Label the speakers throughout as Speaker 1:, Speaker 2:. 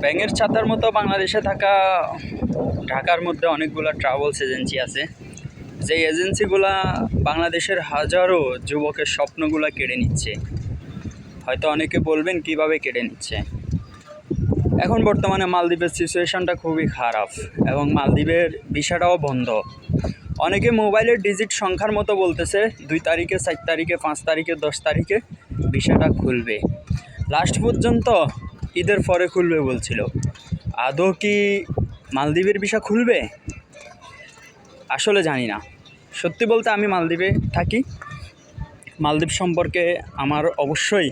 Speaker 1: ব্যাঙের ছাতার মতো বাংলাদেশে থাকা ঢাকার মধ্যে অনেকগুলো ট্রাভেলস এজেন্সি আছে, যে এজেন্সিগুলা বাংলাদেশের হাজারো যুবকের স্বপ্নগুলো কেড়ে নিচ্ছে। হয়তো অনেকে বলবেন কিভাবে কেড়ে নিচ্ছে। এখন বর্তমানে মালদ্বীপের সিচুয়েশনটা খুবই খারাপ এবং মালদ্বীপের ভিসাটাও বন্ধ। অনেকে মোবাইলের ডিজিট সংখ্যার মতো বলতেছে 2 তারিখে, 4 তারিখে, 5 তারিখে, 10 তারিখে ভিসাটা খুলবে। লাস্ট পর্যন্ত ঈদের পরে খুলবে বলছিল। আদৌ কি মালদ্বীপের ভিসা খুলবে? আসলে জানি না। সত্যি বলতে আমি মালদ্বীপে থাকি। মালদ্বীপ সম্পর্কে আমার অবশ্যই,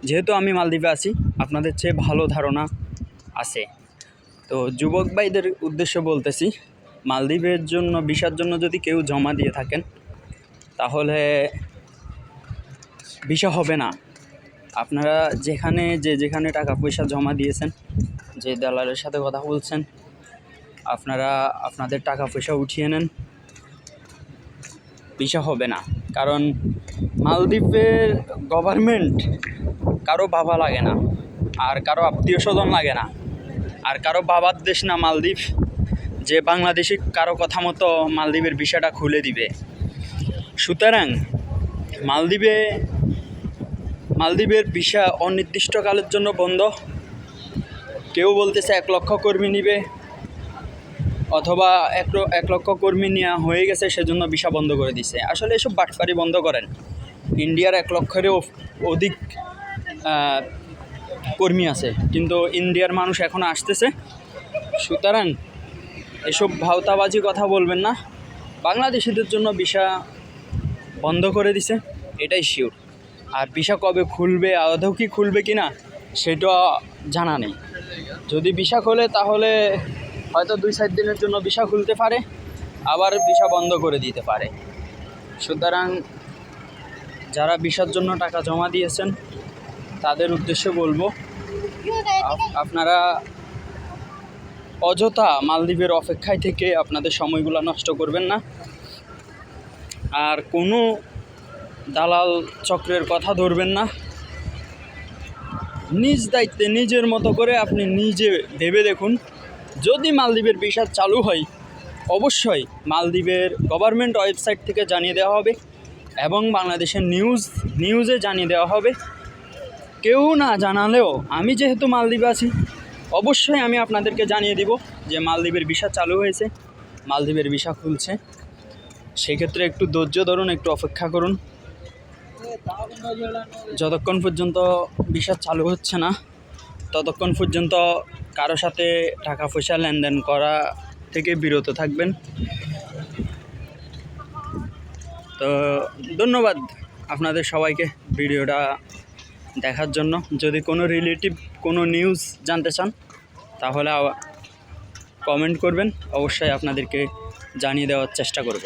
Speaker 1: যেহেতু আমি মালদ্বীপে আছি, আপনাদের চেয়ে ভালো ধারণা আছে। তো যুবক ভাইদের উদ্দেশ্যে বলতেছি, মালদ্বীপের জন্য ভিসার জন্য যদি কেউ জমা দিয়ে থাকেন তাহলে ভিসা হবে না। আপনারা যেখানে টাকা পয়সা জমা দিয়েছেন, যে দালালের সাথে কথা বলছেন, আপনারা আপনাদের টাকা পয়সা উঠিয়ে নেন, ভিসা হবে না। কারণ মালদ্বীপের গভর্নমেন্ট কারো বাবা লাগে না, আর কারো আত্মীয় স্বজন লাগে না, আর কারো বাবার দেশ না মালদ্বীপ যে বাংলাদেশি কারো কথা মতো মালদ্বীপের ভিসাটা খুলে দিবে। সুতরাং মালদ্বীপের ভিসা অনির্দিষ্টকালের জন্য বন্ধ। কেউ বলতেছে 1 লক্ষ কর্মী নিবে, অথবা 1 লক্ষ কর্মী নেওয়া হয়ে গেছে সেজন্য ভিসা বন্ধ করে দিছে। আসলে এসব বাটপারি বন্ধ করেন। ইন্ডিয়ার 1 লক্ষেরও অধিক কর্মী আছে, কিন্তু ইন্ডিয়ার মানুষ এখনও আসতেছে। সুতরাং এসব ভাওতাবাজি কথা বলবেন না। বাংলাদেশিদের জন্য ভিসা বন্ধ করে দিছে, এটাই শিওর। আর ভিসা কবে খুলবে, আদৌ কি খুলবে কি না সেটা জানা নেই। যদি ভিসা খোলে তাহলে হয়তো 2-4 দিনের জন্য ভিসা খুলতে পারে, আবার ভিসা বন্ধ করে দিতে পারে। সুতরাং যারা ভিসার জন্য টাকা জমা দিয়েছেন তাদের উদ্দেশ্যে বলবো, আপনারা অযথা মালদ্বীপের অপেক্ষায় থেকে আপনাদের সময়গুলো নষ্ট করবেন না। আর কোনো দালাল চক্রের কথা ধরবেন না। নিজ দায়িত্বে নিজের মতো করে আপনি নিজে ভেবে দেখুন। যদি মালদ্বীপের ভিসা চালু হয়, অবশ্যই মালদ্বীপের গভর্নমেন্ট ওয়েবসাইট থেকে জানিয়ে দেওয়া হবে এবং বাংলাদেশের নিউজে জানিয়ে দেওয়া হবে। কেউ না জানালেও আমি যেহেতু মালদ্বীপে আছি, অবশ্যই আমি আপনাদেরকে জানিয়ে দিব যে মালদ্বীপের ভিসা চালু হয়েছে, মালদ্বীপের ভিসা খুলছে। সেক্ষেত্রে একটু ধৈর্য ধরুন, একটু অপেক্ষা করুন। যতক্ষণ পর্যন্ত ভিসা চালু হচ্ছে না ততক্ষণ পর্যন্ত কারো সাথে টাকা পয়সা লেনদেন করা থেকে বিরত থাকবেন। তো ধন্যবাদ আপনাদের সবাইকে ভিডিওটা দেখার জন্য। যদি কোনো রিলেটিভ কোনো নিউজ জানতে চান তাহলে কমেন্ট করবেন, অবশ্যই আপনাদেরকে জানিয়ে দেওয়ার চেষ্টা করব।